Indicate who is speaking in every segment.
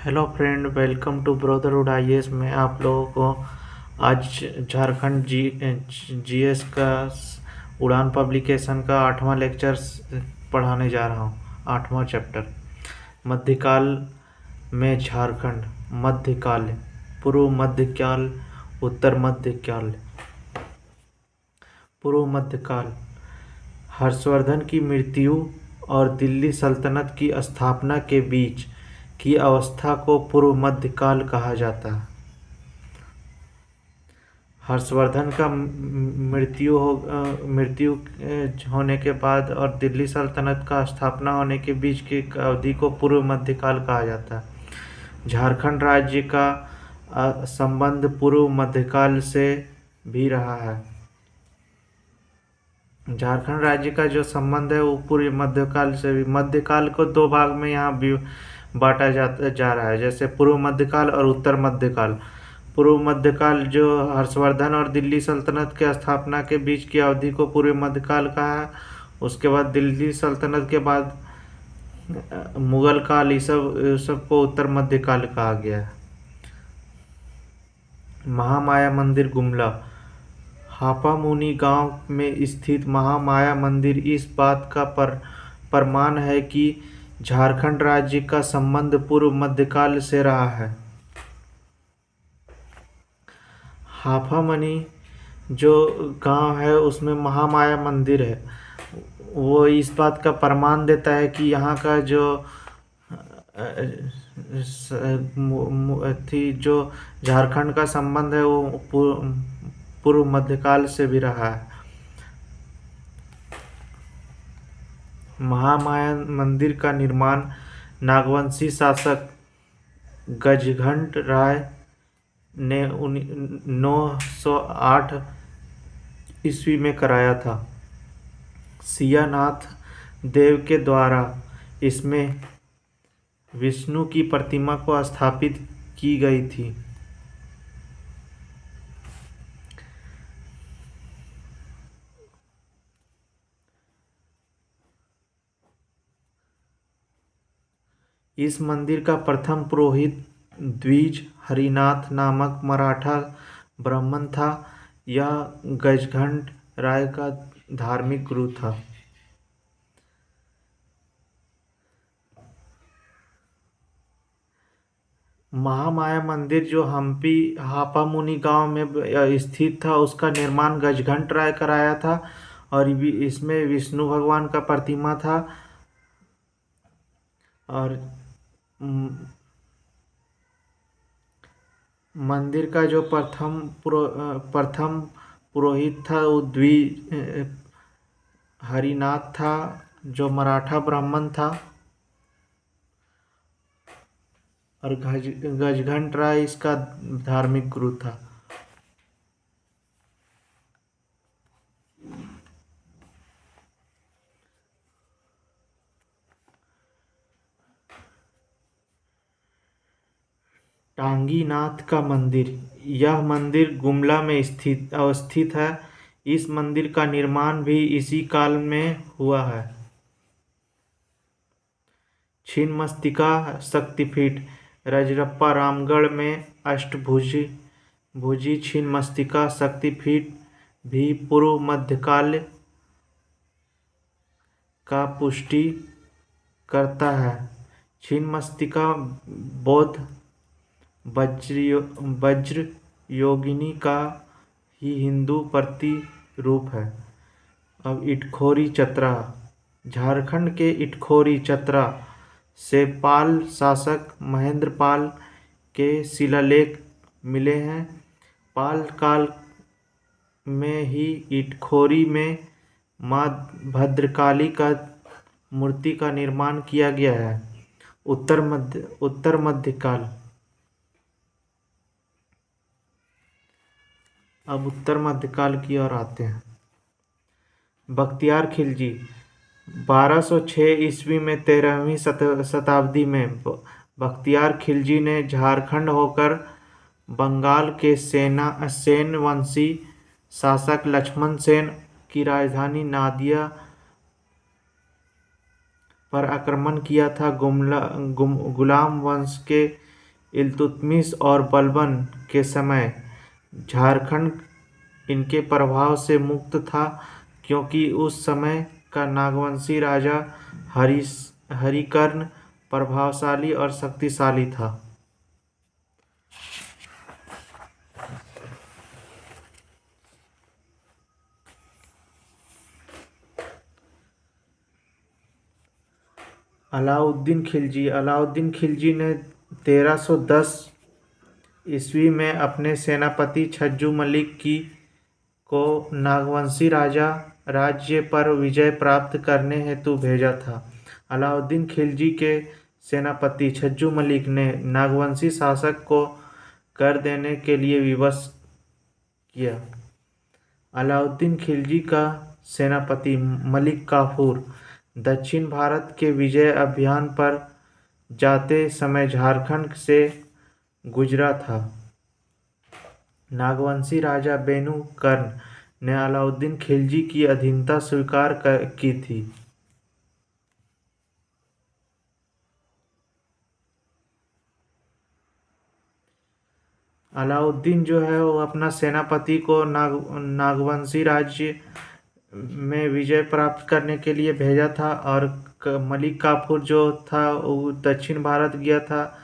Speaker 1: Hello friend, welcome to Brotherhood IAS में आप लोगों को आज झारखंड जीएस का उड़ान पब्लिकेशन का 8वां लेक्चर पढ़ाने जा रहा हूँ। 8वां चैप्टर मध्यकाल में झारखंड। मध्यकाल, पूर्व मध्यकाल, उत्तर मध्यकाल। पूर्व मध्यकाल हर्षवर्धन की मृत्यु और दिल्ली सल्तनत की स्थापना के बीच की अवस्था को पूर्व मध्यकाल कहा जाता है। हर्षवर्धन का मृत्यु होने के बाद और दिल्ली सल्तनत का स्थापना होने के बीच की अवधि को पूर्व मध्यकाल कहा जाता है। झारखंड राज्य का संबंध पूर्व मध्यकाल से भी रहा है। झारखंड राज्य का जो संबंध है वो पूर्व मध्यकाल से भी। मध्यकाल को दो भाग में यहाँ बांटा जा रहा है, जैसे पूर्व मध्यकाल और उत्तर मध्यकाल। पूर्व मध्यकाल जो हर्षवर्धन और दिल्ली सल्तनत के स्थापना के बीच की अवधि को पूर्व मध्यकाल कहा है। उसके बाद दिल्ली सल्तनत के बाद मुगल काल, ये सब को उत्तर मध्यकाल कहा गया है। महामाया मंदिर गुमला। हापामुनी गांव में स्थित महामाया मंदिर इस बात का प्रमाण है कि झारखंड राज्य का संबंध पूर्व मध्यकाल से रहा है। हापामनी जो गांव है उसमें महामाया मंदिर है, वो इस बात का प्रमाण देता है कि यहाँ का जो झारखंड का संबंध है वो पूर्व मध्यकाल से भी रहा है। महामाया मंदिर का निर्माण नागवंशी शासक गजघंट राय ने 908 ईस्वी में कराया था। सियानाथ देव के द्वारा इसमें विष्णु की प्रतिमा को स्थापित की गई थी। इस मंदिर का प्रथम पुरोहित द्विज हरिनाथ नामक मराठा ब्राह्मण था। यह गजघंट राय का धार्मिक गुरु था। महामाया मंदिर जो हम्पी हापामुनी गांव में स्थित था, उसका निर्माण गजघंट राय कराया था और इसमें विष्णु भगवान का प्रतिमा था। और मंदिर का जो प्रथम पुरोहित था वो हरिनाथ था, जो मराठा ब्राह्मण था। और गजघंट राय इसका धार्मिक गुरु था। टांगीनाथ का मंदिर। यह मंदिर गुमला में अवस्थित है। इस मंदिर का निर्माण भी इसी काल में हुआ है। छिन्नमस्तिका शक्तिपीठ। रजरप्पा रामगढ़ में अष्टभुजी छिन्नमस्तिका शक्तिपीठ भी पूर्व मध्यकाल का पुष्टि करता है। छिन्नमस्तिका बौद्ध वज्र योगिनी का ही हिंदू प्रतिरूप है। अब इटखोरी चतरा। झारखंड के इटखोरी चतरा से पाल शासक महेंद्र पाल के शिलालेख मिले हैं। पाल काल में ही इटखोरी में मां भद्रकाली का मूर्ति का निर्माण किया गया है। उत्तर मध्यकाल। अब उत्तर मध्यकाल की ओर आते हैं। बख्तियार खिलजी। 1206 ईस्वी में 13वीं शताब्दी में बख्तियार खिलजी ने झारखंड होकर बंगाल के सेन वंशी शासक लक्ष्मण सेन की राजधानी नादिया पर आक्रमण किया था। गुलाम वंश के इल्तुतमिश और बलबन के समय झारखंड इनके प्रभाव से मुक्त था, क्योंकि उस समय का नागवंशी राजा हरिकर्ण प्रभावशाली और शक्तिशाली था। अलाउद्दीन खिलजी ने 1310 ईस्वी में अपने सेनापति छज्जू मलिक को नागवंशी राज्य पर विजय प्राप्त करने हेतु भेजा था। अलाउद्दीन खिलजी के सेनापति छज्जू मलिक ने नागवंशी शासक को कर देने के लिए विवश किया। अलाउद्दीन खिलजी का सेनापति मलिक काफूर दक्षिण भारत के विजय अभियान पर जाते समय झारखंड से गुजरा था। नागवंशी राजा बेनू कर्ण ने अलाउद्दीन खिलजी की अधीनता स्वीकार की थी। अलाउद्दीन जो है वो अपना सेनापति को नागवंशी राज्य में विजय प्राप्त करने के लिए भेजा था, और मलिक काफूर जो था वो दक्षिण भारत गया था,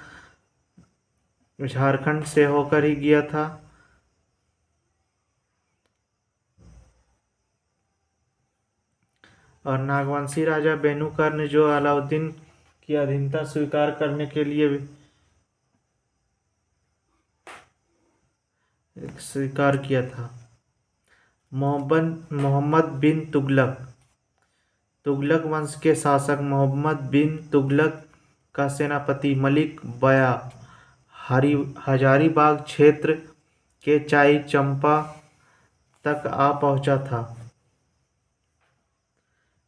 Speaker 1: झारखंड से होकर ही गया था। और नागवंशी राजा बेनू कर्ण जो अलाउद्दीन की अधीनता स्वीकार करने के लिए स्वीकार किया था। मोहम्मद बिन तुगलक वंश के शासक मोहम्मद बिन तुगलक का सेनापति मलिक बया हजारीबाग क्षेत्र के चाई चंपा तक आ पहुंचा था,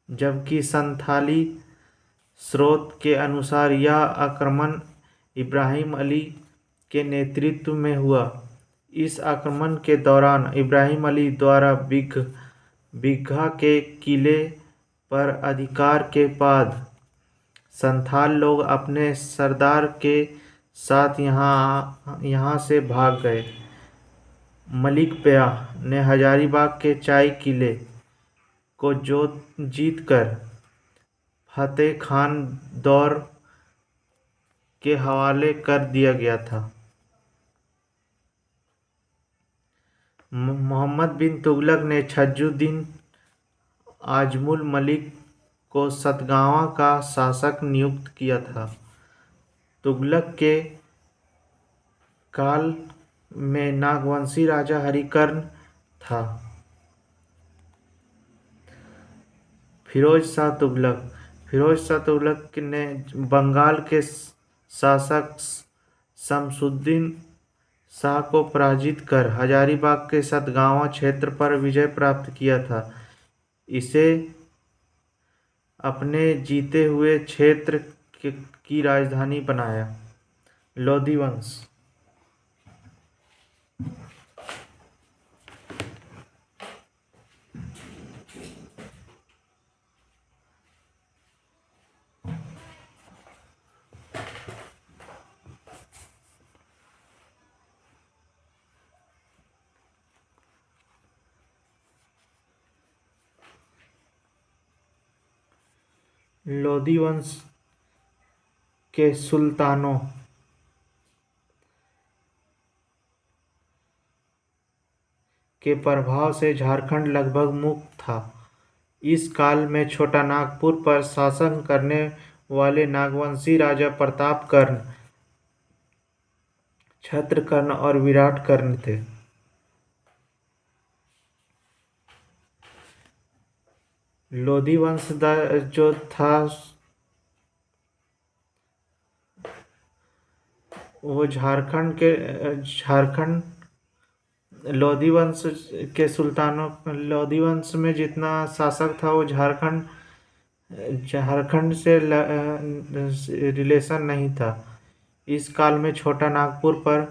Speaker 1: जबकि संथाली स्रोत के अनुसार यह आक्रमण इब्राहिम अली के नेतृत्व में हुआ। इस आक्रमण के दौरान इब्राहिम अली द्वारा बिघा के किले पर अधिकार के बाद संथाल लोग अपने सरदार के साथ यहाँ से भाग गए। मलिक बया ने हजारीबाग के चाई किले को जीतकर फतेह खान दौर के हवाले कर दिया गया था। मोहम्मद बिन तुगलक ने छज्जुद्दीन आजमुल मलिक को सतगावा का शासक नियुक्त किया था। तुगलक के काल में नागवंशी राजा हरिकर्ण था। फिरोज शाह तुगलक ने बंगाल के शासक शमसुद्दीन शाह को पराजित कर हजारीबाग के सतगावा क्षेत्र पर विजय प्राप्त किया था। इसे अपने जीते हुए क्षेत्र की राजधानी बनाया। लोधी वंश लोधी वंश के सुल्तानों के प्रभाव से झारखंड लगभग मुक्त था। इस काल में छोटा नागपुर पर शासन करने वाले नागवंशी राजा प्रतापकर्ण, छत्रकर्ण और विराटकर्ण थे। लोधी वंश जो था वो लोधी वंश के लोधी वंश में जितना शासक था वो झारखंड से रिलेशन नहीं था। इस काल में छोटा नागपुर पर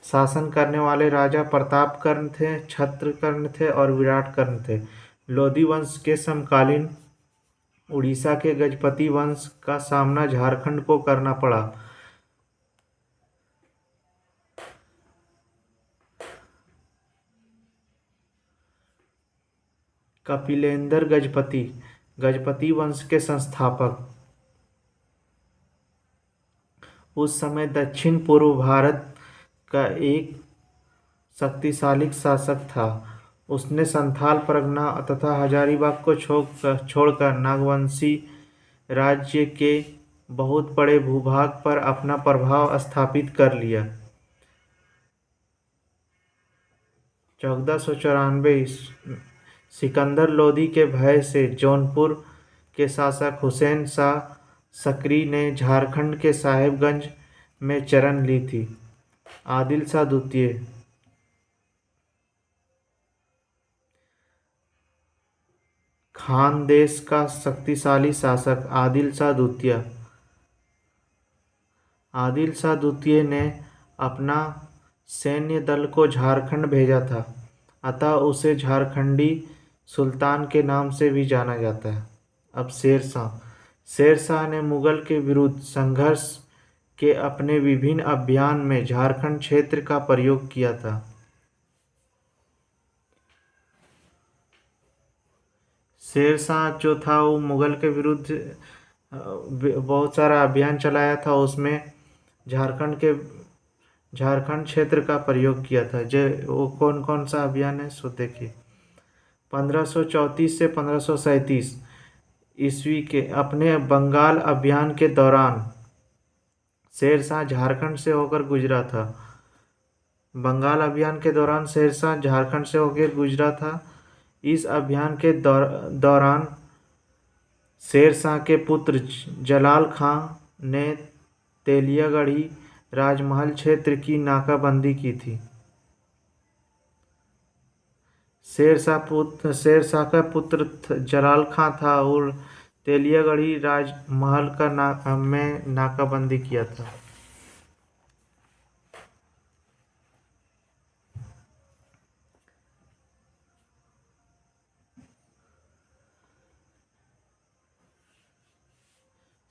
Speaker 1: शासन करने वाले राजा प्रतापकर्ण थे, छत्रकर्ण थे और विराटकर्ण थे। लोधी वंश के समकालीन उड़ीसा के गजपति वंश का सामना झारखंड को करना पड़ा। कपिलेंद्र गजपति, गजपति वंश के संस्थापक, उस समय दक्षिण पूर्व भारत का एक शक्तिशाली शासक था। उसने संथाल परगना तथा हजारीबाग को छोड़कर नागवंशी राज्य के बहुत बड़े भूभाग पर अपना प्रभाव स्थापित कर लिया। 1494 सिकंदर लोदी के भय से जौनपुर के शासक हुसैन शाह सक्री ने झारखंड के साहेबगंज में शरण ली थी। आदिल शाह द्वितीय, खानदेश का शक्तिशाली शासक आदिल शाह द्वितीय। आदिल शाह द्वितीय ने अपना सैन्य दल को झारखंड भेजा था, अतः उसे झारखंडी सुल्तान के नाम से भी जाना जाता है। अब शेरशाह, शेरशाह ने मुगल के विरुद्ध संघर्ष के अपने विभिन्न अभियान में झारखंड क्षेत्र का प्रयोग किया था। शेरशाह जो था वो मुगल के विरुद्ध बहुत सारा अभियान चलाया था। उसमें झारखंड क्षेत्र का प्रयोग किया था। जो वो कौन कौन सा अभियान है सो देखिए। 1534 से 1537 ईस्वी के अपने बंगाल अभियान के दौरान शेरशाह झारखंड से होकर गुजरा था। बंगाल अभियान के दौरान शेरशाह झारखंड से होकर गुजरा था। इस अभियान के दौरान शेरशाह के पुत्र जलाल खां ने तेलियागढ़ी राजमहल क्षेत्र की नाकाबंदी की थी। शेरशाह का पुत्र जलाल खां था और तेलियागढ़ी राजमहल का में नाकाबंदी किया था।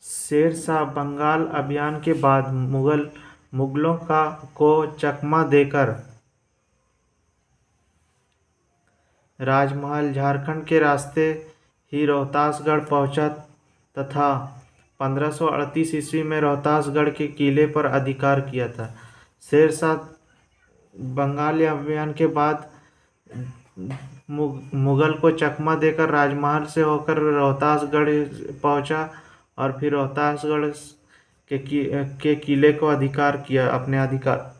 Speaker 1: शेरशाह बंगाल अभियान के बाद मुगलों को चकमा देकर राजमहल झारखंड के रास्ते ही रोहतासगढ़ पहुंचा तथा 1538 ईस्वी में रोहतासगढ़ के किले पर अधिकार किया था। शेरशाह बंगाल अभियान के बाद मुगल को चकमा देकर राजमहल से होकर रोहतासगढ़ पहुंचा और फिर रोहतासगढ़ के किले को अपने अधिकार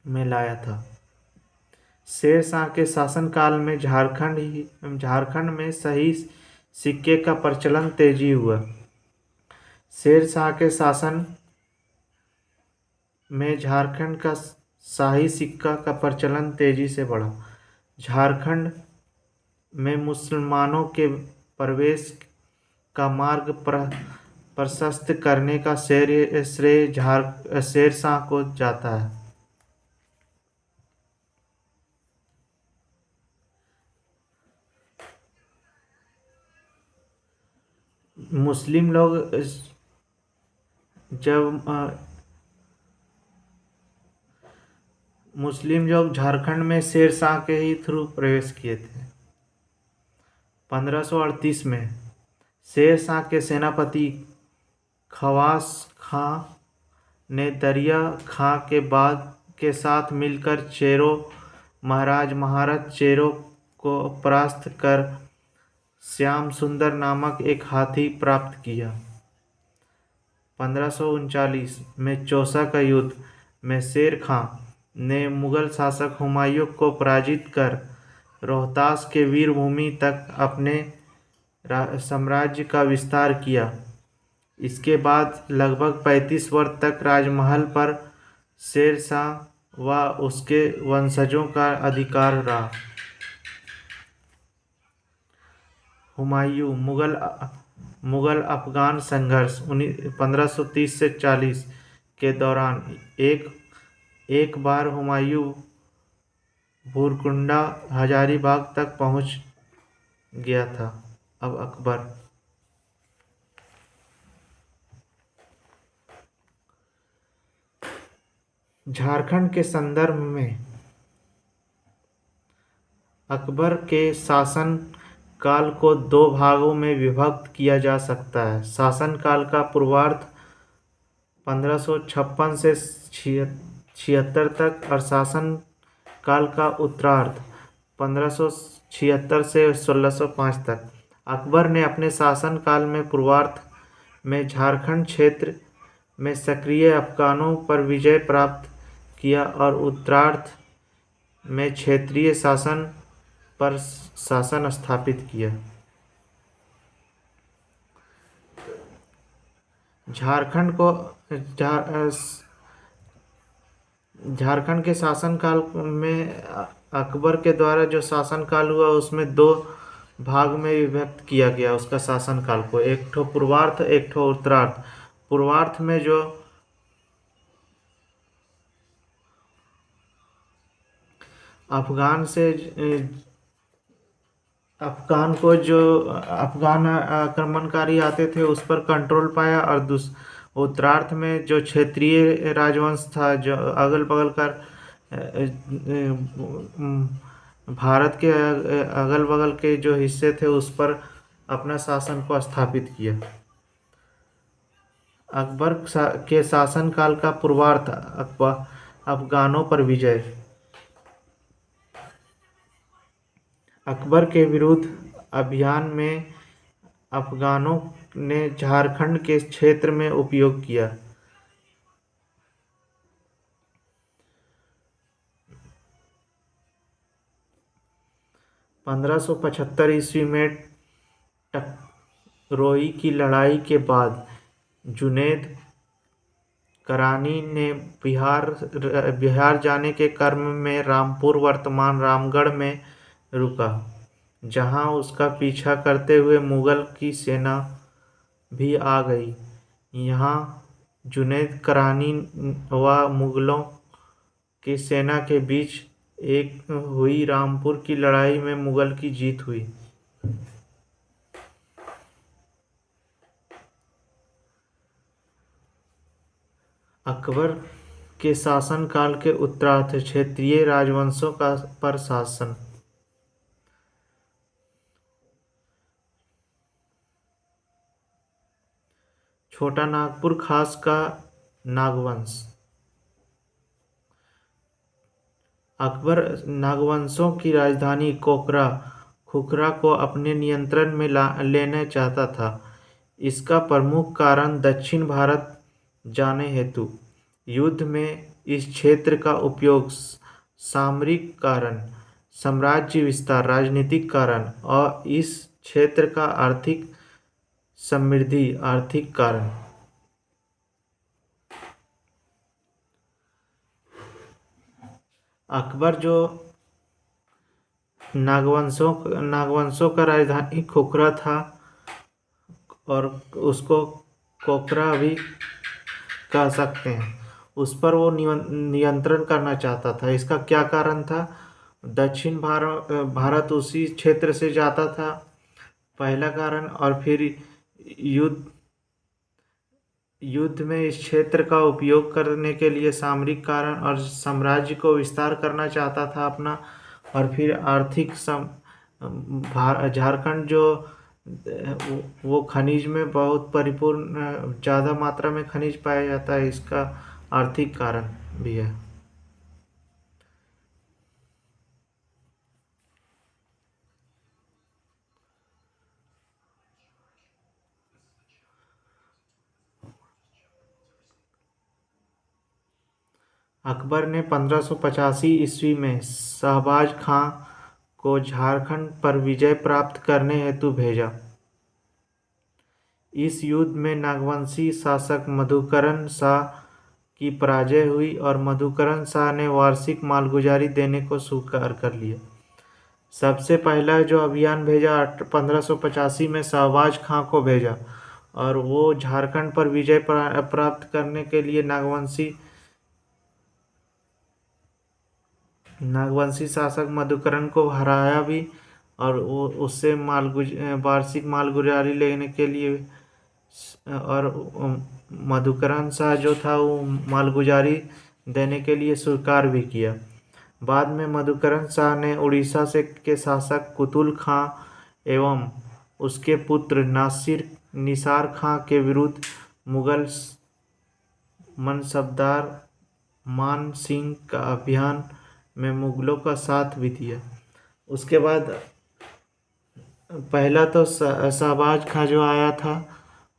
Speaker 1: में लाया था। शेरशाह के शासनकाल में झारखंड में सही सिक्के का प्रचलन तेजी हुआ। शेरशाह के शासन में झारखंड का शाही सिक्का का प्रचलन तेजी से बढ़ा। झारखंड में मुसलमानों के प्रवेश का मार्ग प्रशस्त करने का श्रेय शेरशाह को जाता है। मुस्लिम लोग झारखंड में शेरशाह के ही थ्रू प्रवेश किए थे। 1538 में शेरशाह के सेनापति खवास खां ने दरिया खां के साथ मिलकर महाराज चेरो को परास्त कर श्याम सुंदर नामक एक हाथी प्राप्त किया। 1539 में चौसा का युद्ध में शेर खां ने मुगल शासक हुमायूं को पराजित कर रोहतास के वीरभूमि तक अपने साम्राज्य का विस्तार किया। इसके बाद लगभग 35 वर्ष तक राजमहल पर शेरशाह व उसके वंशजों का अधिकार रहा। हुमायूं मुगल अफगान संघर्ष 1530 से 40 के दौरान एक बार हुमायूं भूरकुंडा हजारीबाग तक पहुंच गया था। अब अकबर। झारखंड के संदर्भ में अकबर के शासन काल को दो भागों में विभक्त किया जा सकता है। शासन काल का पूर्वार्ध 1556 से 76 तक और शासन काल का उत्तरार्ध 1576 से 1605 तक। अकबर ने अपने शासन काल में पूर्वार्ध में झारखंड क्षेत्र में सक्रिय अफगानों पर विजय प्राप्त किया और उत्तरार्ध में क्षेत्रीय शासन पर शासन स्थापित किया। झारखंड के शासनकाल में अकबर के द्वारा जो शासनकाल हुआ उसमें दो भाग में विभक्त किया गया उसका शासनकाल को, एक ठो पूर्वार्ध एक ठो उत्तरार्ध। पूर्वार्ध में जो अफगान आक्रमणकारी आते थे उस पर कंट्रोल पाया और उत्तरार्ध में जो क्षेत्रीय राजवंश था जो अगल बगल का भारत के अगल बगल के जो हिस्से थे उस पर अपना शासन को स्थापित किया। अकबर के शासनकाल का पूर्वार्ध अफगानों पर विजय। अकबर के विरुद्ध अभियान में अफगानों ने झारखंड के क्षेत्र में उपयोग किया। 1575 ईस्वी में टकरोई की लड़ाई के बाद जुनैद करानी ने बिहार जाने के क्रम में रामपुर वर्तमान रामगढ़ में रुका, जहां उसका पीछा करते हुए मुगल की सेना भी आ गई। यहां जुनैद करानी व मुगलों की सेना के बीच एक हुई रामपुर की लड़ाई में मुगल की जीत हुई। अकबर के शासनकाल के उत्तरार्ध क्षेत्रीय राजवंशों का पर शासन। छोटा नागपुर खास का नागवंश। अकबर नागवंशों की राजधानी खुखरा को अपने नियंत्रण में लेना चाहता था। इसका प्रमुख कारण दक्षिण भारत जाने हेतु युद्ध में इस क्षेत्र का उपयोग, सामरिक कारण, साम्राज्य विस्तार, राजनीतिक कारण और इस क्षेत्र का आर्थिक समृद्धि आर्थिक कारण। अकबर जो नागवंशों का राजधानी खुखरा था और उसको कोकरा भी कह सकते हैं, उस पर वो नियंत्रण करना चाहता था। इसका क्या कारण था? दक्षिण भारत उसी क्षेत्र से जाता था, पहला कारण, और फिर युद्ध में इस क्षेत्र का उपयोग करने के लिए सामरिक कारण और साम्राज्य को विस्तार करना चाहता था अपना। और फिर आर्थिक झारखंड जो वो खनिज में बहुत परिपूर्ण ज़्यादा मात्रा में खनिज पाया जाता है, इसका आर्थिक कारण भी है। अकबर ने 1585 ईस्वी में शहबाज खां को झारखंड पर विजय प्राप्त करने हेतु भेजा। इस युद्ध में नागवंशी शासक मधुकरण शाह की पराजय हुई और मधुकरण शाह ने वार्षिक मालगुजारी देने को स्वीकार कर लिया। सबसे पहला जो अभियान भेजा 1585 में शहबाज खां को भेजा और वो झारखंड पर विजय प्राप्त करने के लिए नागवंशी शासक मधुकरण को हराया भी और वो उससे वार्षिक मालगुजारी लेने के लिए, और मधुकरण शाह जो था वो मालगुजारी देने के लिए स्वीकार भी किया। बाद में मधुकरण शाह ने उड़ीसा से के शासक कुतुल खां एवं उसके पुत्र निसार खां के विरुद्ध मुगल मनसबदार मान सिंह का अभियान में मुगलों का साथ भी दिया। उसके बाद पहला तो शाहबाज खां जो आया था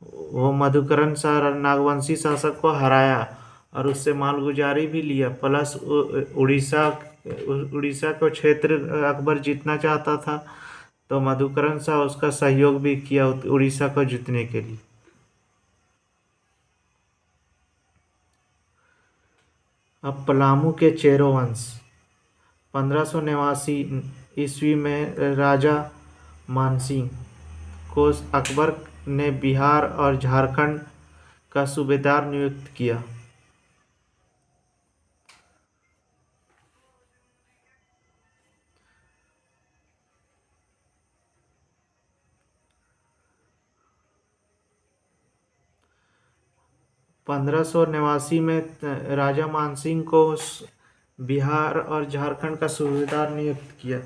Speaker 1: वो मधुकरण शाह नागवंशी शासक को हराया और उससे मालगुजारी भी लिया, प्लस उड़ीसा उड़ीसा को क्षेत्र अकबर जीतना चाहता था तो मधुकरण शाह उसका सहयोग भी किया उड़ीसा को जीतने के लिए। अब पलामू के चेरो वंश 1589 ईस्वी में राजा मानसिंह को अकबर ने बिहार और झारखंड का सूबेदार नियुक्त किया। (1589) में राजा मानसिंह को बिहार और झारखंड का सूबेदार नियुक्त किया।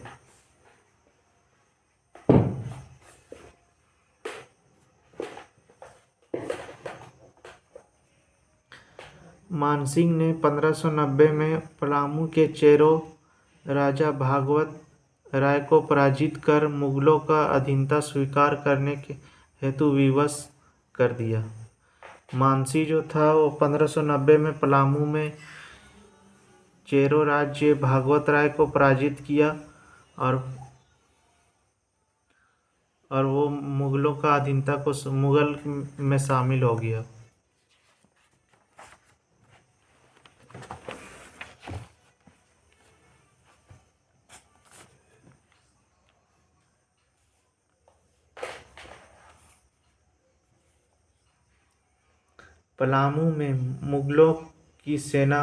Speaker 1: मानसिंह ने 1590 में पलामू के चेरो राजा भागवत राय को पराजित कर मुगलों का अधीनता स्वीकार करने के हेतु विवश कर दिया। मानसिंह जो था वो 1590 में पलामू में चेरो राज्य भागवत राय को पराजित किया और वो मुगलों का अधीनता को मुगल में शामिल हो गया। पलामू में मुगलों की सेना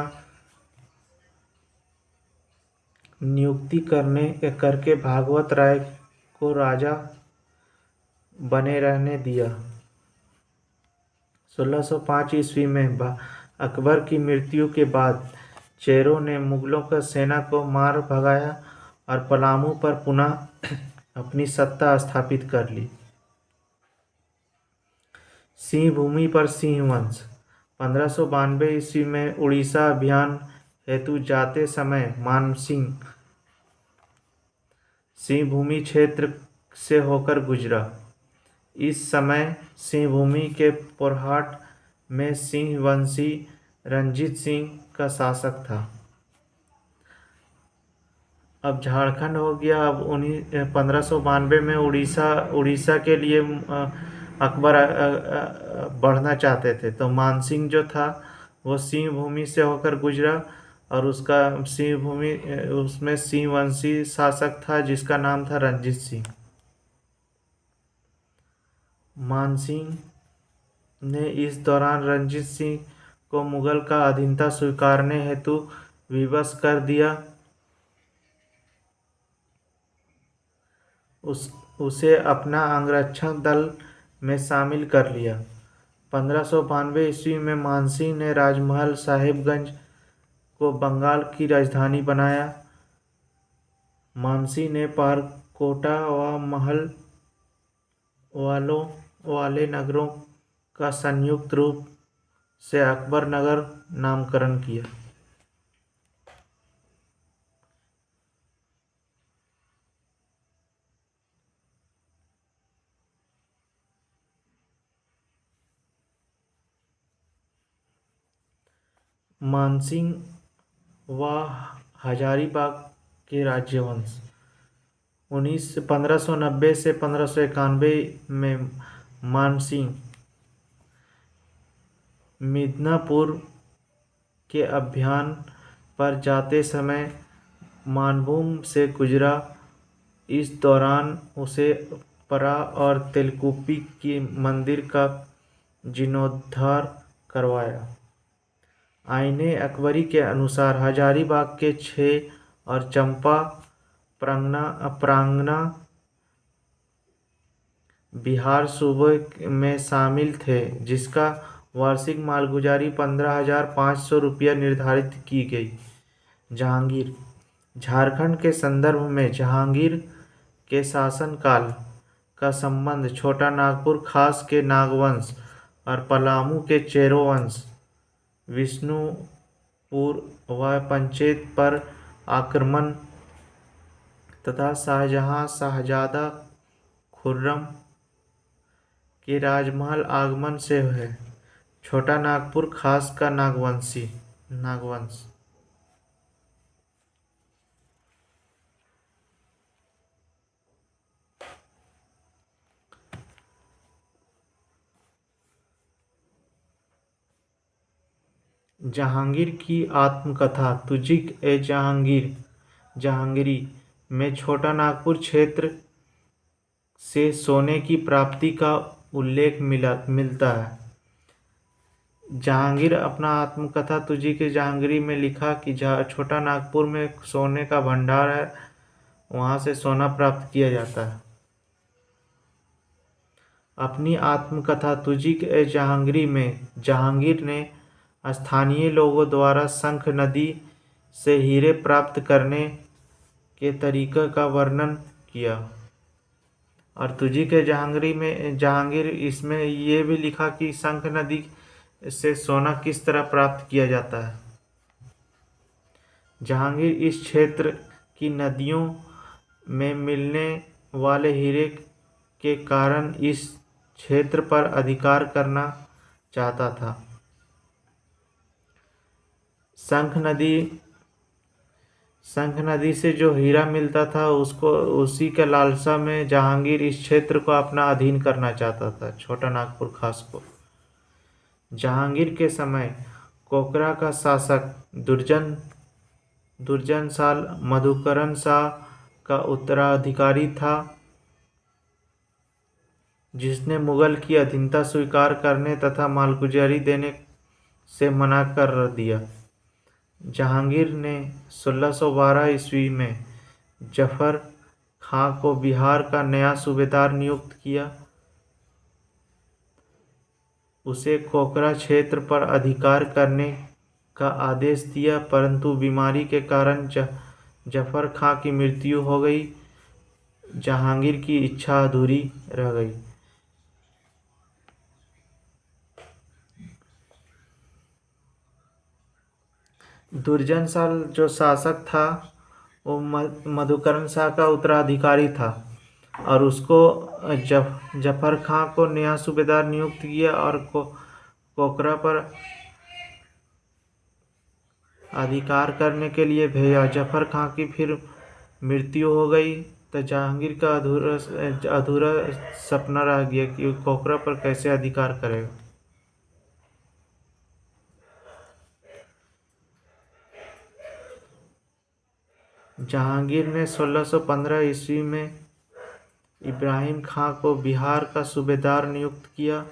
Speaker 1: नियुक्ति करके भागवत राय को राजा बने रहने दिया। 1605 ईस्वी में अकबर की मृत्यु के बाद चेरों ने मुगलों की सेना को मार भगाया और पलामू पर पुनः अपनी सत्ता स्थापित कर ली। सिंह भूमि पर सिंह वंश 1592 ईस्वी में उड़ीसा अभियान हेतु जाते समय मानसिंह सिंह भूमि क्षेत्र से होकर गुजरा। इस समय सिंह भूमि के पोरहाट में सिंह वंशी रंजीत सिंह का शासक था। अब झारखंड हो गया। अब 1592 में उड़ीसा के लिए अकबर बढ़ना चाहते थे तो मानसिंह जो था वो सिंह भूमि से होकर गुजरा और उसका सिंह भूमि उसमें सिंह वंशी शासक था जिसका नाम था रंजीत सिंह। मानसिंह ने इस दौरान रंजीत सिंह को मुगल का अधीनता स्वीकारने हेतु विवश कर दिया। उसे अपना अंगरक्षक दल में शामिल कर लिया। 1592 ईस्वी में मानसिंह ने राजमहल साहिबगंज को बंगाल की राजधानी बनाया। मानसिंह ने पारकोटा व महल वाले नगरों का संयुक्त रूप से अकबर नगर नामकरण किया। मानसिंह व हजारीबाग के राज्यवंश 1590 से 1591 में मानसिंह मिदनापुर के अभियान पर जाते समय मानभूम से गुजरा। इस दौरान उसे परा और तेलकुपी के मंदिर का जीर्णोद्धार करवाया। आईने अकबरी के अनुसार हजारीबाग के 6 और चंपा प्रांगना बिहार सूबे में शामिल थे जिसका वार्षिक मालगुजारी 15,500 रुपया निर्धारित की गई। जहांगीर झारखंड के संदर्भ में जहांगीर के शासनकाल का संबंध छोटा नागपुर खास के नागवंश और पलामू के चेरो वंश, विष्णुपुर व पंचेत पर आक्रमण तथा शाहजहां शाहजादा खुर्रम के राजमहल आगमन से है। छोटा नागपुर खास का नागवंश। जहांगीर की आत्मकथा तुजिक ए जहांगीरी में छोटा नागपुर क्षेत्र से सोने की प्राप्ति का उल्लेख मिलता है। जहांगीर अपना आत्मकथा तुजिक ए जहांगीरी में लिखा कि छोटा नागपुर में सोने का भंडार है, वहां से सोना प्राप्त किया जाता है। अपनी आत्मकथा तुजिक ए जहांगीरी में जहांगीर ने स्थानीय लोगों द्वारा शंख नदी से हीरे प्राप्त करने के तरीके का वर्णन किया। और तुजिक ए जहांगीरी में जहांगीर इसमें ये भी लिखा कि शंख नदी से सोना किस तरह प्राप्त किया जाता है। जहांगीर इस क्षेत्र की नदियों में मिलने वाले हीरे के कारण इस क्षेत्र पर अधिकार करना चाहता था। शंख नदी से जो हीरा मिलता था उसी के लालसा में जहांगीर इस क्षेत्र को अपना अधीन करना चाहता था, छोटा नागपुर खास को। जहांगीर के समय कोकरा का शासक दुर्जन साल मधुकरण शाह का उत्तराधिकारी था, जिसने मुगल की अधीनता स्वीकार करने तथा मालगुजारी देने से मना कर दिया। जहांगीर ने 1612 ईस्वी में जफर खां को बिहार का नया सूबेदार नियुक्त किया। उसे कोकरा क्षेत्र पर अधिकार करने का आदेश दिया, परंतु बीमारी के कारण जफर खां की मृत्यु हो गई। जहांगीर की इच्छा अधूरी रह गई। दुर्जन साल जो शासक था वो मधुकरण शाह का उत्तराधिकारी था और उसको जफर खां को नया सूबेदार नियुक्त किया और कोकरा पर अधिकार करने के लिए भेजा। जफर खां की फिर मृत्यु हो गई तो जहांगीर का अधूरा सपना रह गया कि कोकरा पर कैसे अधिकार करेगा। जहांगीर ने 1615 ईस्वी में इब्राहिम खां को बिहार का सूबेदार नियुक्त किया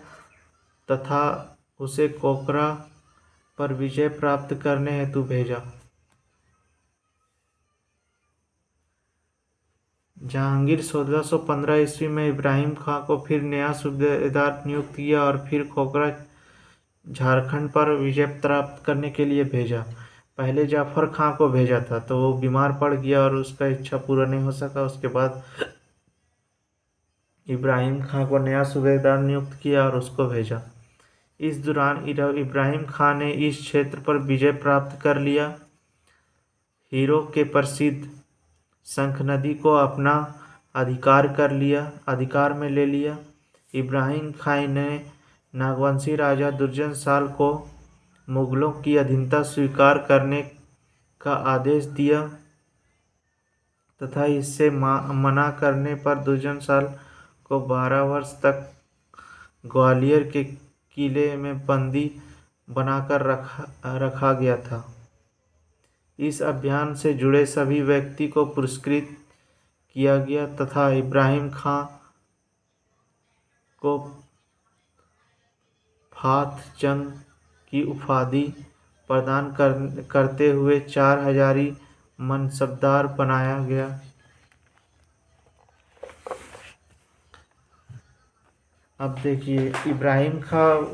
Speaker 1: तथा उसे कोकरा पर विजय प्राप्त करने हेतु भेजा। जहांगीर 1615 ईस्वी में इब्राहिम खां को फिर नया सूबेदार नियुक्त किया और फिर कोकरा झारखंड पर विजय प्राप्त करने के लिए भेजा। पहले जाफर खां को भेजा था तो वो बीमार पड़ गया और उसका इच्छा पूरा नहीं हो सका। उसके बाद इब्राहिम खां को नया सूबेदार नियुक्त किया और उसको भेजा। इस दौरान इब्राहिम खां ने इस क्षेत्र पर विजय प्राप्त कर लिया। हीरो के प्रसिद्ध शंख नदी को अपना अधिकार में ले लिया। इब्राहिम खां ने नागवंशी राजा दुर्जन साल को मुगलों की अधीनता स्वीकार करने का आदेश दिया तथा इससे मना करने पर दुर्जन साल को 12 वर्ष तक ग्वालियर के किले में बंदी बनाकर रखा गया था। इस अभियान से जुड़े सभी व्यक्ति को पुरस्कृत किया गया तथा इब्राहिम खां को फात जंग की उपाधि प्रदान करते हुए 4 हजारी मनसबदार बनाया गया। अब देखिए इब्राहिम खां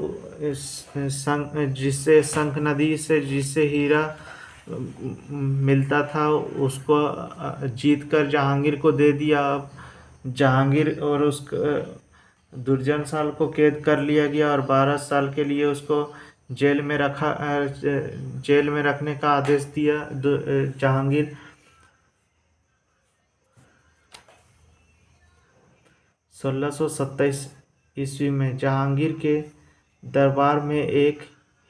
Speaker 1: जिससे शंख नदी से जिससे हीरा मिलता था उसको जीत कर जहांगीर को दे दिया। अब जहांगीर और दुर्जन साल को कैद कर लिया गया और 12 साल के लिए उसको जेल में रखने का आदेश दिया जहांगीर। 1627 ईस्वी में जहांगीर के दरबार में एक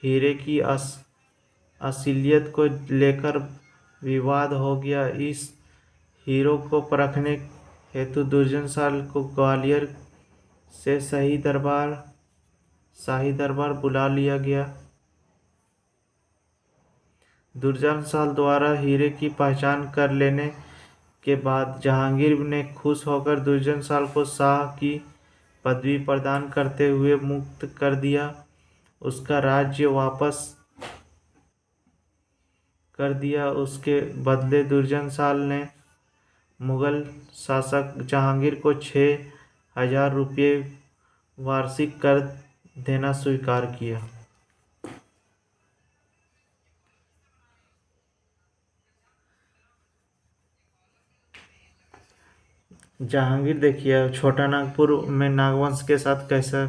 Speaker 1: हीरे की असलियत को लेकर विवाद हो गया। इस हीरो को परखने हेतु दुर्जन साल को ग्वालियर से शाही दरबार बुला लिया गया। दुर्जन साल द्वारा हीरे की पहचान कर लेने के बाद जहांगीर ने खुश होकर दुर्जन साल को शाह की पदवी प्रदान करते हुए मुक्त कर दिया, उसका राज्य वापस कर दिया। उसके बदले दुर्जन साल ने मुगल शासक जहांगीर को 6,000 रुपये वार्षिक कर देना स्वीकार किया। जहांगीर देखिए छोटा नागपुर में नागवंश के साथ कैसा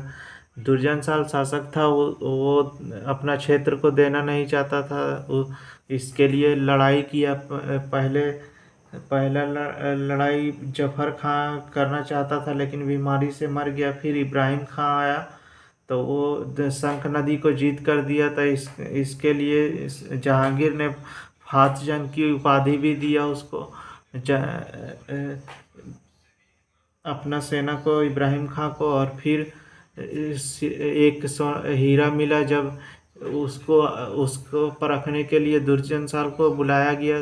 Speaker 1: दुर्जन साल शासक था। वो अपना क्षेत्र को देना नहीं चाहता था। इसके लिए लड़ाई किया। पहला लड़ाई जफर खां करना चाहता था लेकिन बीमारी से मर गया। फिर इब्राहिम खां आया तो वो शंख नदी को जीत कर दिया था। इसके लिए जहांगीर ने फात जंग की उपाधि भी दिया उसको। अपना सेना को इब्राहिम खां को। और फिर एक हीरा मिला जब उसको परखने के लिए दुर्जन साल को बुलाया गया।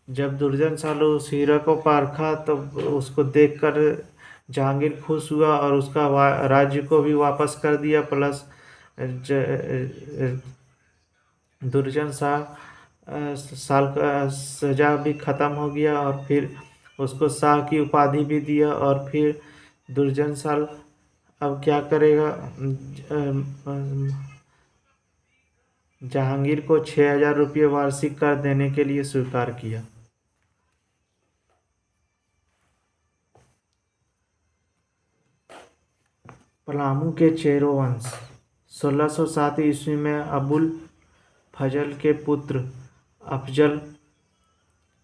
Speaker 1: जब दुर्जन साल उस हीरा को परखा तो उसको देखकर जहांगीर खुश हुआ और उसका राज्य को भी वापस कर दिया। प्लस दुर्जन साल का सजा भी ख़त्म हो गया और फिर उसको शाह की उपाधि भी दिया। और फिर दुर्जन साल अब क्या करेगा, जहांगीर को 6,000 रुपये वार्षिक कर देने के लिए स्वीकार किया। पलामू के चेरो वंश 1607 ईस्वी में अबुल फजल के पुत्र अफजल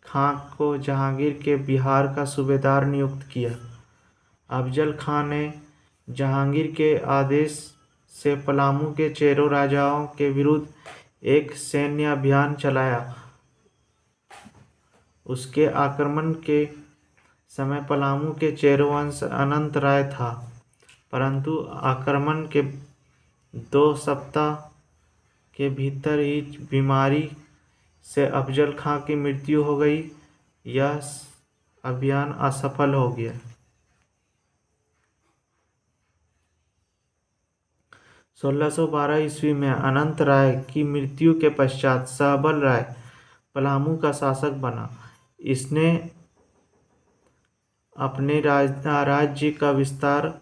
Speaker 1: खां को जहांगीर के बिहार का सूबेदार नियुक्त किया। अफजल खां ने जहांगीर के आदेश से पलामू के चेरो राजाओं के विरुद्ध एक सैन्य अभियान चलाया। उसके आक्रमण के समय पलामू के चेरो वंश अनंत राय था, परंतु आक्रमण के 2 सप्ताह के भीतर ही बीमारी से अफजल खां की मृत्यु हो गई। यह अभियान असफल हो गया। 1612 ईस्वी में अनंत राय की मृत्यु के पश्चात सहबल राय पलामू का शासक बना। इसने अपने राज्य का विस्तार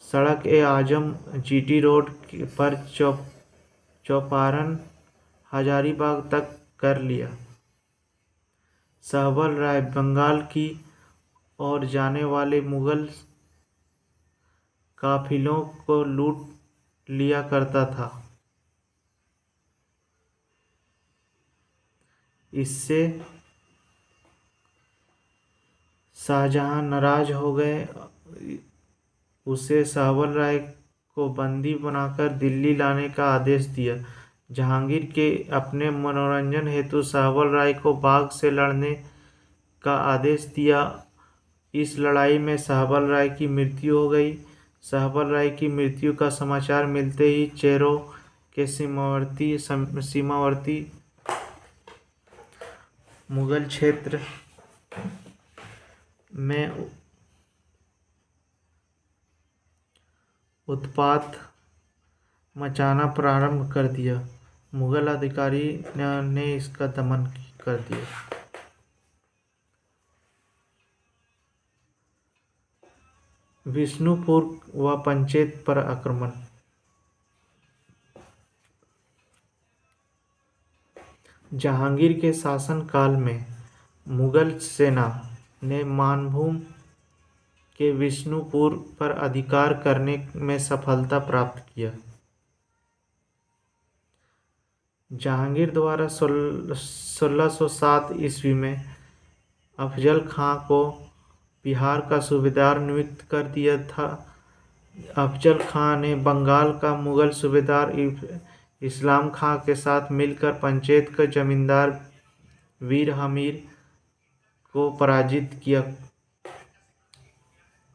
Speaker 1: सड़क-ए-आजम जीटी रोड पर चौपारण हजारीबाग तक कर लिया। सहबल राय बंगाल की ओर जाने वाले मुगल काफिलों को लूट लिया करता था। इससे शाहजहां नाराज हो गए। उसे सहबल राय को बंदी बनाकर दिल्ली लाने का आदेश दिया। जहांगीर के अपने मनोरंजन हेतु सहबल राय को बाघ से लड़ने का आदेश दिया। इस लड़ाई में सहबल राय की मृत्यु हो गई। सहबल राय की मृत्यु का समाचार मिलते ही चेरो के सीमावर्ती मुगल क्षेत्र में उत्पात मचाना प्रारंभ कर दिया। मुगल अधिकारी ने इसका दमन कर दिया। विष्णुपुर व पंचेत पर आक्रमण जहांगीर के शासनकाल में मुगल सेना ने मानभूम के विष्णुपुर पर अधिकार करने में सफलता प्राप्त किया। जहांगीर द्वारा 1607 ईस्वी में अफजल खां को बिहार का सूबेदार नियुक्त कर दिया था। अफजल खां ने बंगाल का मुगल सूबेदार इस्लाम खां के साथ मिलकर पंचेत का जमींदार वीर हमीर को पराजित किया।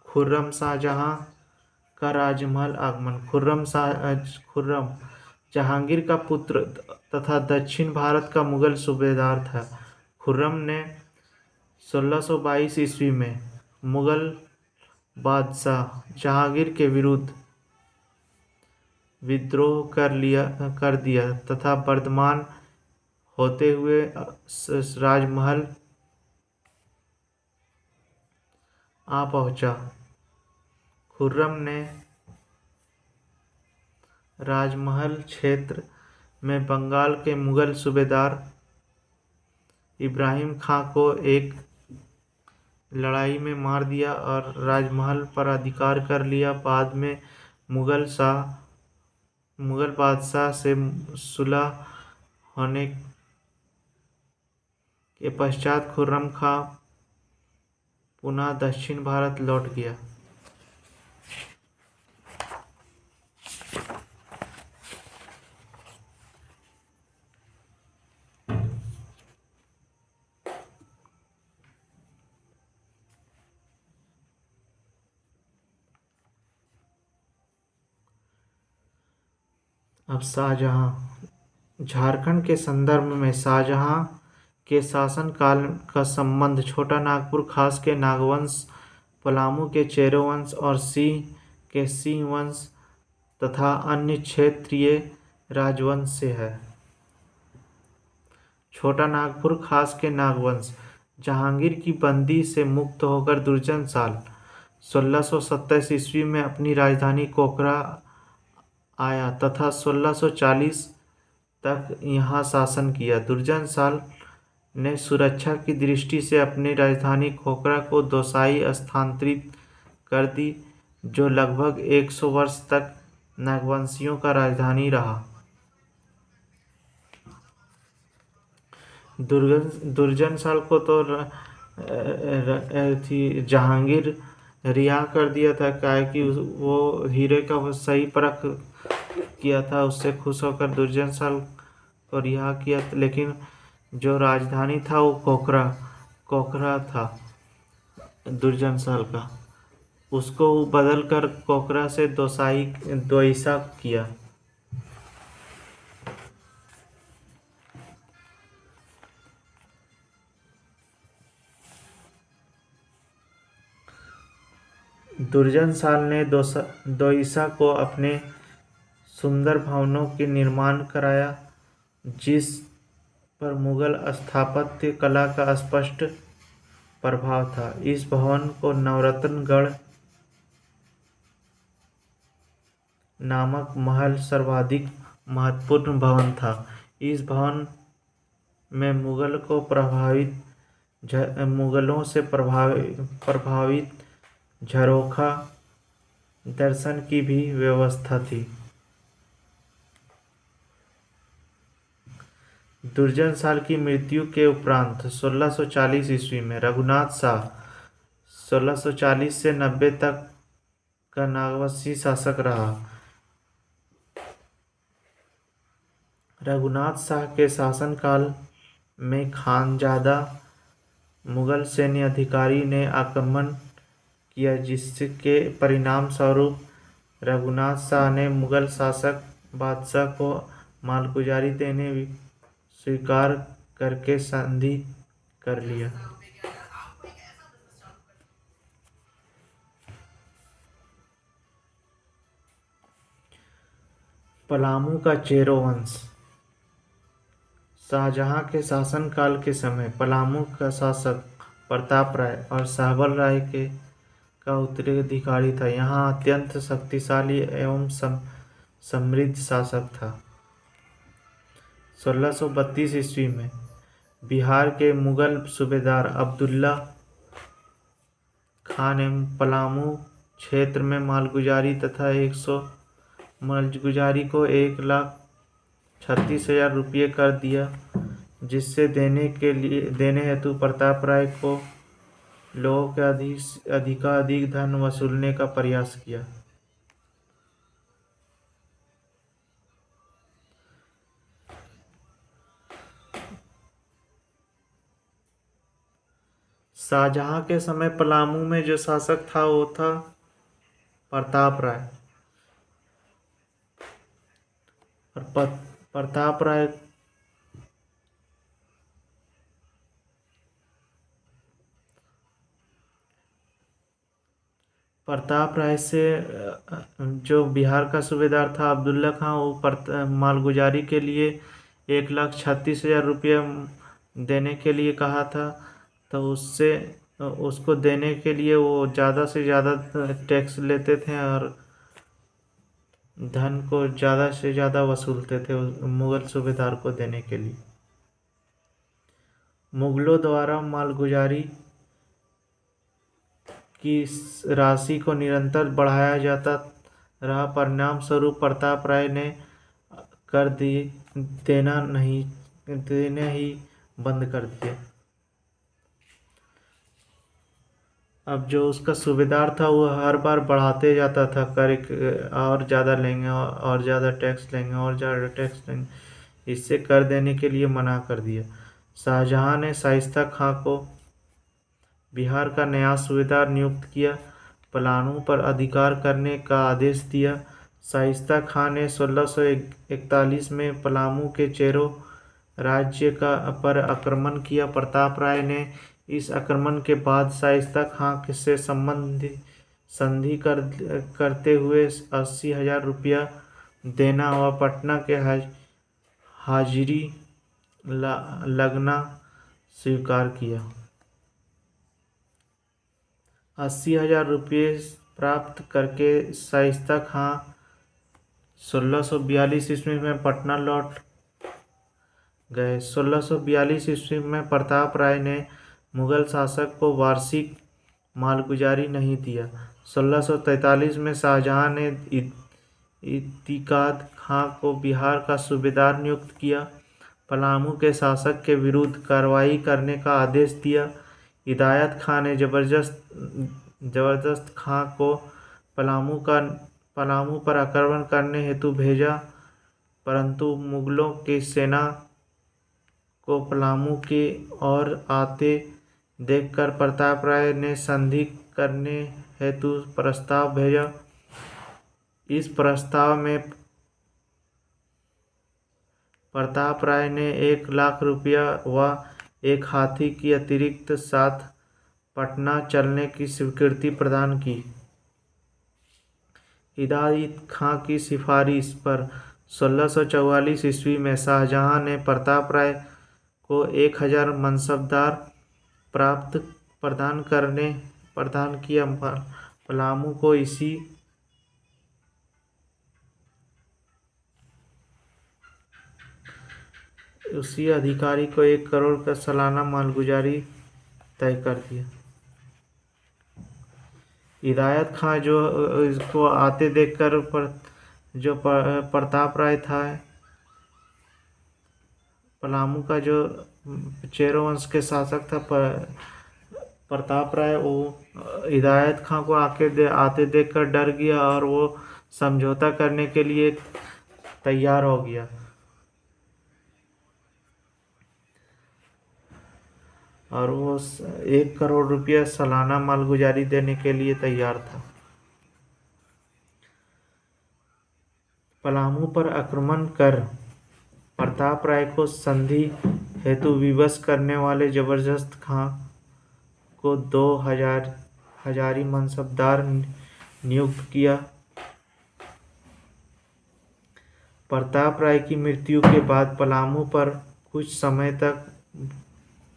Speaker 1: खुर्रम शाहजहां का राजमहल आगमन। खुर्रम जहांगीर का पुत्र तथा दक्षिण भारत का मुगल सूबेदार था। खुर्रम ने 1622 ईस्वी में मुगल बादशाह जहांगीर के विरुद्ध विद्रोह कर दिया तथा वर्धमान होते हुए राजमहल आ पहुंचा। खुर्रम ने राजमहल क्षेत्र में बंगाल के मुगल सूबेदार इब्राहिम खां को एक लड़ाई में मार दिया और राजमहल पर अधिकार कर लिया। बाद में मुगल बादशाह से सुलह होने के पश्चात खुर्रम खां पुनः दक्षिण भारत लौट गया। अब शाहजहां। झारखंड के संदर्भ में शाहजहां के शासनकाल का संबंध छोटा नागपुर खास के नागवंश, पलामू के चेरो वंश और सिंह के सिंह वंश तथा अन्य क्षेत्रीय राजवंश से है। छोटा नागपुर खास के नागवंश जहांगीर की बंदी से मुक्त होकर दुर्जन साल 1627 ईस्वी में अपनी राजधानी कोकरा आया तथा 1640 तक यहाँ शासन किया। दुर्जन साल ने सुरक्षा की दृष्टि से अपनी राजधानी खोखरा को दौसाई स्थानांतरित कर दी, जो लगभग 100 वर्ष तक नागवंशियों का राजधानी रहा। दुर्जन साल को तो जहांगीर रिहा कर दिया था, क्या कि वो हीरे का वो सही परख किया था। उससे खुश होकर दुर्जन साल को रिहा किया, लेकिन जो राजधानी था वो कोकरा था दुर्जन साल का, उसको बदल कर कोकरा से दोईसा किया। दुर्जन साल ने दोईसा को अपने सुंदर भवनों के निर्माण कराया, जिस पर मुगल स्थापत्य कला का स्पष्ट प्रभाव था। इस भवन को नवरत्नगढ़ नामक महल सर्वाधिक महत्वपूर्ण भवन था। इस भवन में मुगलों से प्रभावित झरोखा दर्शन की भी व्यवस्था थी। दुर्जन साल की मृत्यु के उपरांत 1640 ईस्वी में रघुनाथ शाह 1640 से 90 तक का नागवंशी शासक रहा। रघुनाथ शाह के शासनकाल में खानजादा मुगल सैन्य अधिकारी ने आक्रमण किया, जिसके परिणाम स्वरूप रघुनाथ शाह ने मुगल शासक बादशाह को मालगुजारी देने स्वीकार करके संधि कर लिया। पलामू का चेरो वंश। शाहजहां के शासनकाल के समय पलामू का शासक प्रताप राय और सहबल राय का उत्तराधिकारी था। यहाँ अत्यंत शक्तिशाली एवं समृद्ध शासक था। 1632 ईस्वी में बिहार के मुगल सूबेदार अब्दुल्ला खान ने पलामू क्षेत्र में मालगुजारी तथा 100 मालगुजारी को 1,36,000 रुपये कर दिया, जिससे देने हेतु प्रताप राय को लोगों के अधिकाधिक धन वसूलने का प्रयास किया। शाहजहां के समय पलामू में जो शासक था वो था प्रताप राय। और प्रताप राय से जो बिहार का सूबेदार था अब्दुल्ला खां, वो मालगुजारी के लिए 1,36,000 रुपये देने के लिए कहा था। तो उसको देने के लिए वो ज़्यादा से ज़्यादा टैक्स लेते थे और धन को ज़्यादा से ज़्यादा वसूलते थे मुगल सूबेदार को देने के लिए। मुगलों द्वारा मालगुजारी की राशि को निरंतर बढ़ाया जाता रहा। परिणाम स्वरूप प्रताप राय ने कर देना ही बंद कर दिया। अब जो उसका सूबेदार था वो हर बार बढ़ाते जाता था, कर और ज़्यादा लेंगे और ज़्यादा टैक्स लेंगे और ज़्यादा टैक्स लेंगे। इससे कर देने के लिए मना कर दिया। शाहजहां ने शाइस्ता खां को बिहार का नया सूबेदार नियुक्त किया, पलामू पर अधिकार करने का आदेश दिया। शाइस्ता खां ने 1641 में पलामू के चेरो राज्य पर आक्रमण किया। प्रताप राय ने इस आक्रमण के बाद शाइस्ता खां से संधि करते हुए 80,000 रुपया देना व पटना के हाजिरी लगना स्वीकार किया। 80,000 रुपये प्राप्त करके शाइस्ता खां 1642 ईस्वी में पटना लौट गए। 1642 ईस्वी में प्रताप राय ने मुगल शासक को वार्षिक मालगुजारी नहीं दिया। 1643 में शाहजहां ने इतिकाद खां को बिहार का सूबेदार नियुक्त किया, पलामू के शासक के विरुद्ध कार्रवाई करने का आदेश दिया। हिदायत खां ने जबरदस्त खां को पलामू पर आक्रमण करने हेतु भेजा, परंतु मुगलों की सेना को पलामू की ओर आते देखकर प्रताप राय ने संधि करने हेतु प्रस्ताव भेजा। इस प्रस्ताव में प्रताप राय ने 1,00,000 रुपया व एक हाथी की अतिरिक्त साथ पटना चलने की स्वीकृति प्रदान की। हिदायत खां की सिफारिश पर 1644 ईस्वी में शाहजहां ने प्रताप राय को 1,000 मनसबदार प्रदान किया। पलामू को उसी अधिकारी को 1 करोड़ का सालाना मालगुजारी तय कर दिया। हिदायत खां जो इसको आते देखकर जो प्रताप राय था, पलामू का जो चेरो वंश के शासक था प्रताप राय, वो हिदायत खां को आते देखकर डर गया और वो समझौता करने के लिए तैयार हो गया और वो 1 करोड़ रुपया सालाना मालगुजारी देने के लिए तैयार था। पलामू पर आक्रमण कर प्रताप राय को संधि हेतु विवश करने वाले जबरदस्त खां को 2,000 हजारी मनसबदार नियुक्त किया। प्रताप राय की मृत्यु के बाद पलामू पर कुछ समय तक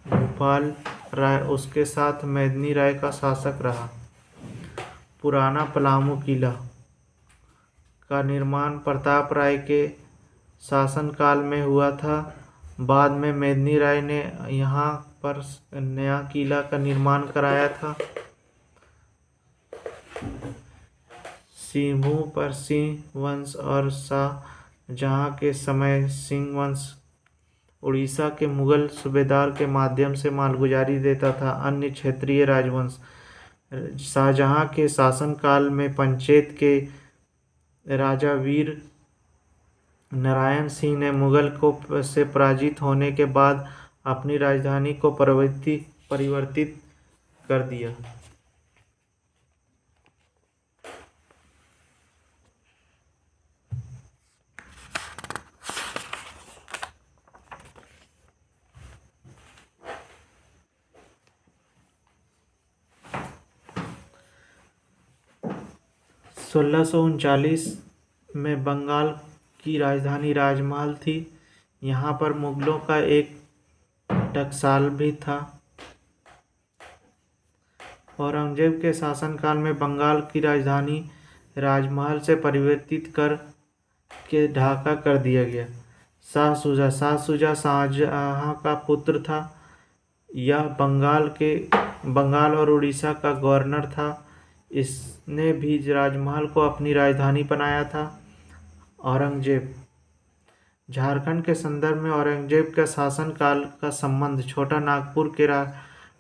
Speaker 1: भूपाल राय उसके साथ मेदिनी राय का शासक रहा। पुराना पलामू किला का निर्माण प्रताप राय के शासनकाल में हुआ था। बाद में मेदिनी राय ने यहाँ पर नया किला का निर्माण कराया था। सिंहभूम पर सिंह वंश और शाहजहाँ के समय सिंह वंश उड़ीसा के मुगल सूबेदार के माध्यम से मालगुजारी देता था। अन्य क्षेत्रीय राजवंश शाहजहाँ के शासनकाल में पंचेत के राजा वीर नारायण सिंह ने मुगल को से पराजित होने के बाद अपनी राजधानी को परिवर्तित कर दिया। (1639) में बंगाल की राजधानी राजमहल थी। यहाँ पर मुगलों का एक टकसाल भी था। औरंगजेब के शासनकाल में बंगाल की राजधानी राजमहल से परिवर्तित कर के ढाका कर दिया गया। शाह शुजा शाहजहाँ का पुत्र था। यह बंगाल और उड़ीसा का गवर्नर था। इसने भी राजमहल को अपनी राजधानी बनाया था। औरंगजेब झारखंड के संदर्भ में औरंगजेब का शासनकाल का संबंध छोटा नागपुर के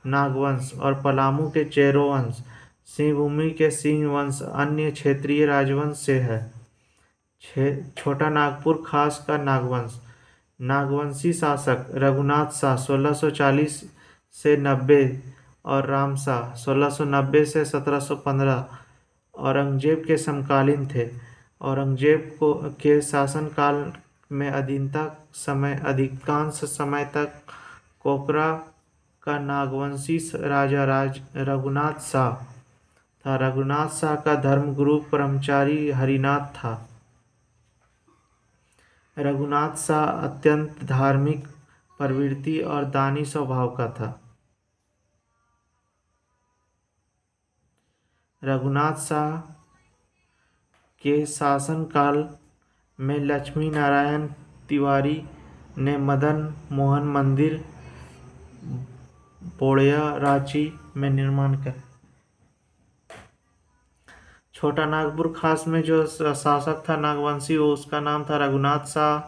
Speaker 1: नागवंश और पलामू के चेरो वंश, सिंहभूमि के सिंह वंश, अन्य क्षेत्रीय राजवंश से है। छोटा नागपुर खास का नागवंश। नागवंशी शासक रघुनाथ शाह 1640 से 90 और रामशाह 1690 से 1715 औरंगजेब के समकालीन थे। औरंगजेब के शासनकाल में अधिकांश समय तक कोकरा का नागवंशी राजा रघुनाथ शाह था। रघुनाथ शाह का धर्मगुरु ब्रह्मचारी हरिनाथ था। रघुनाथ शाह अत्यंत धार्मिक प्रवृत्ति और दानी स्वभाव का था। रघुनाथ शाह के शासनकाल में लक्ष्मी नारायण तिवारी ने मदन मोहन मंदिर बोड़िया रांची में निर्माण कर। छोटा नागपुर खास में जो शासक था नागवंशी उसका नाम था रघुनाथ शाह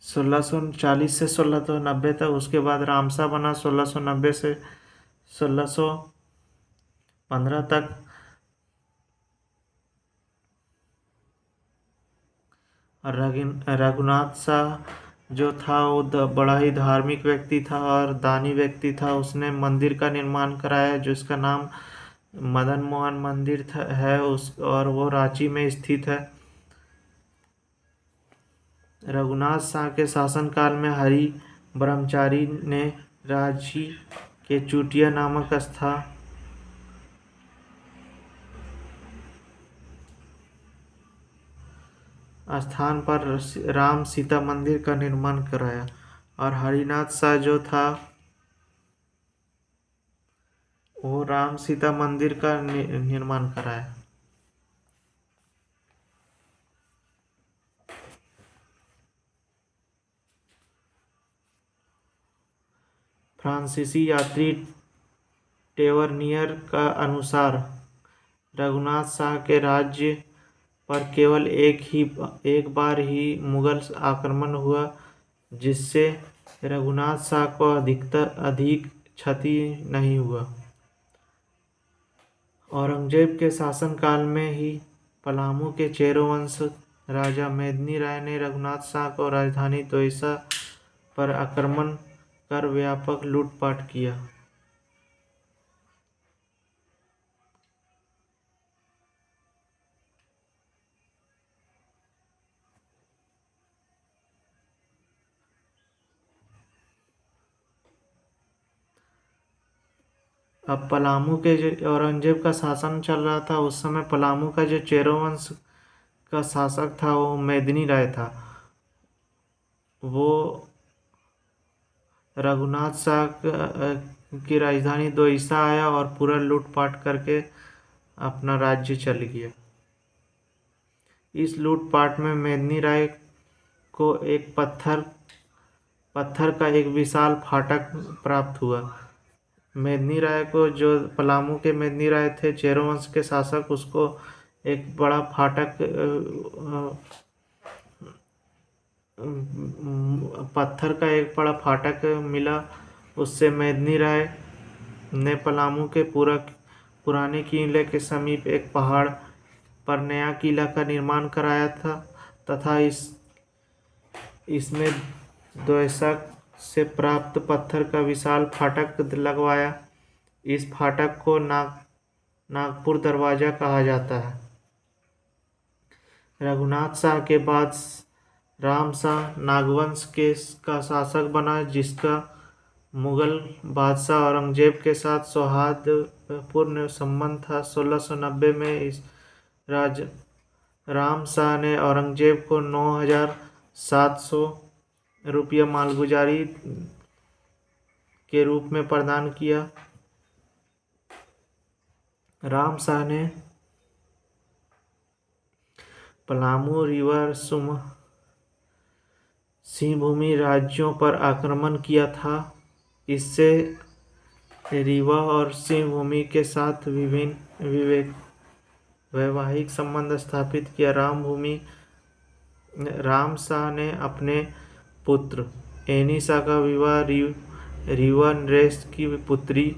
Speaker 1: 1640 से 1690 तक। उसके बाद रामशाह बना 1690 से 1615 तक। रघुनाथ शाह जो था वो बड़ा ही धार्मिक व्यक्ति था और दानी व्यक्ति था। उसने मंदिर का निर्माण कराया जिसका नाम मदन मोहन मंदिर है और वो रांची में स्थित है। रघुनाथ शाह के शासनकाल में हरि ब्रह्मचारी ने रांची के चुटिया नामक स्थान पर राम सीता मंदिर का निर्माण कराया और हरिनाथ शाह जो था वो राम सीता मंदिर का निर्माण कराया। फ्रांसीसी यात्री टेवरनियर का अनुसार रघुनाथ शाह के राज्य पर केवल एक बार ही मुगल आक्रमण हुआ जिससे रघुनाथ शाह को अधिक क्षति नहीं हुआ। औरंगजेब के शासनकाल में ही पलामू के चेरो वंश राजा मेदिनी राय ने रघुनाथ शाह को राजधानी दोईसा पर आक्रमण कर व्यापक लूटपाट किया। अब पलामू के जो औरंगजेब का शासन चल रहा था उस समय पलामू का जो चेरो वंश का शासक था वो मेदिनी राय था। वो रघुनाथ शाह की राजधानी दोईसा आया और पूरा लूटपाट करके अपना राज्य चल गया। इस लूटपाट में मेदिनी राय को एक पत्थर का एक विशाल फाटक प्राप्त हुआ। मेदिनी राय को, जो पलामू के मेदिनी राय थे, चेरो वंश के शासक, उसको एक बड़ा फाटक पत्थर का एक बड़ा फाटक मिला। उससे मेदिनी राय ने पलामू के पुराने किले के समीप एक पहाड़ पर नया किला का निर्माण कराया था तथा इसमें द्वैशक से प्राप्त पत्थर का विशाल फाटक लगवाया। इस फाटक को नागपुर दरवाजा कहा जाता है। रघुनाथ शाह के बाद राम शाह नागवंश का शासक बना, जिसका मुगल बादशाह औरंगजेब के साथ सौहार्दपूर्ण संबंध था। 1690 में इस राम शाह ने औरंगजेब को 9,700 रुपये मालगुजारी के रूप में प्रदान किया। राम शाह ने पलामू, रीवा, सिंहभूमि राज्यों पर आक्रमण किया था। इससे रीवा और सिंहभूमि के साथ विभिन्न वैवाहिक संबंध स्थापित किया। राम शाह ने अपने पुत्र एनी शाह का विवाह रीवा नरेश की पुत्री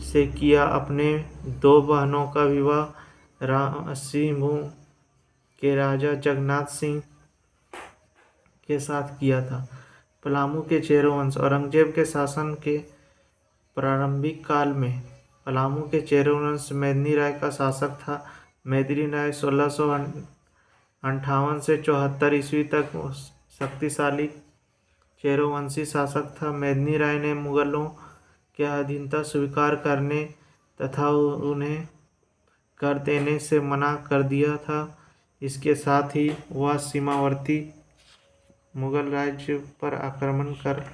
Speaker 1: से किया। अपने दो बहनों का विवाह सिंहभूम के राजा जगन्नाथ सिंह के साथ किया था। पलामू के चेरो वंश। औरंगजेब के शासन के प्रारंभिक काल में पलामू के चेरो वंश मेदिनी राय का शासक था। मेदिनी राय 1658 से 74 ईस्वी तक शक्तिशाली चेरोवंशी शासक था। मेदिनी राय ने मुगलों के अधीनता स्वीकार करने तथा उन्हें कर देने से मना कर दिया था। इसके साथ ही वह सीमावर्ती मुगल राज्य पर आक्रमण कर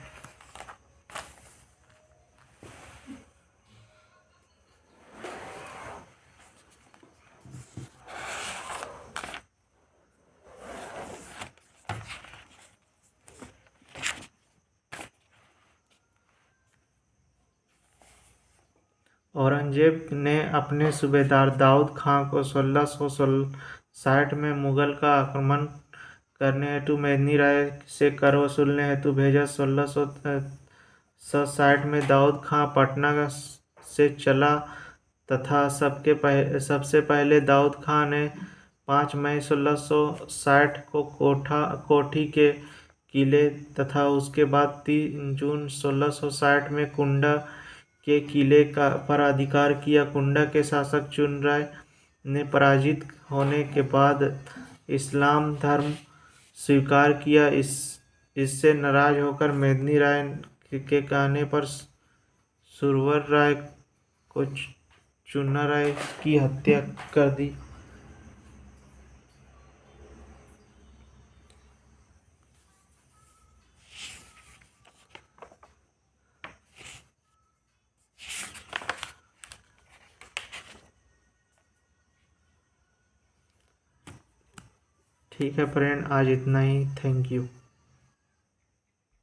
Speaker 1: औरंगजेब ने अपने सूबेदार दाऊद खां को 1660 में मुगल का आक्रमण करने हेतु मेदिनी राय से कर वसूलने हेतु भेजा। 1660 में दाऊद खां पटना से चला तथा सबसे पहले दाऊद खां ने 5 मई 1660 को कोठी के किले तथा उसके बाद 3 जून 1660 में कुंडा के किले पर अधिकार किया। कुंडा के शासक चुन राय ने पराजित होने के बाद इस्लाम धर्म स्वीकार किया। इससे नाराज होकर मेदिनी राय के कहने पर सुरवर राय को चुन्ना राय की हत्या कर दी। ठीक है फ्रेंड, आज इतना ही। Thank you.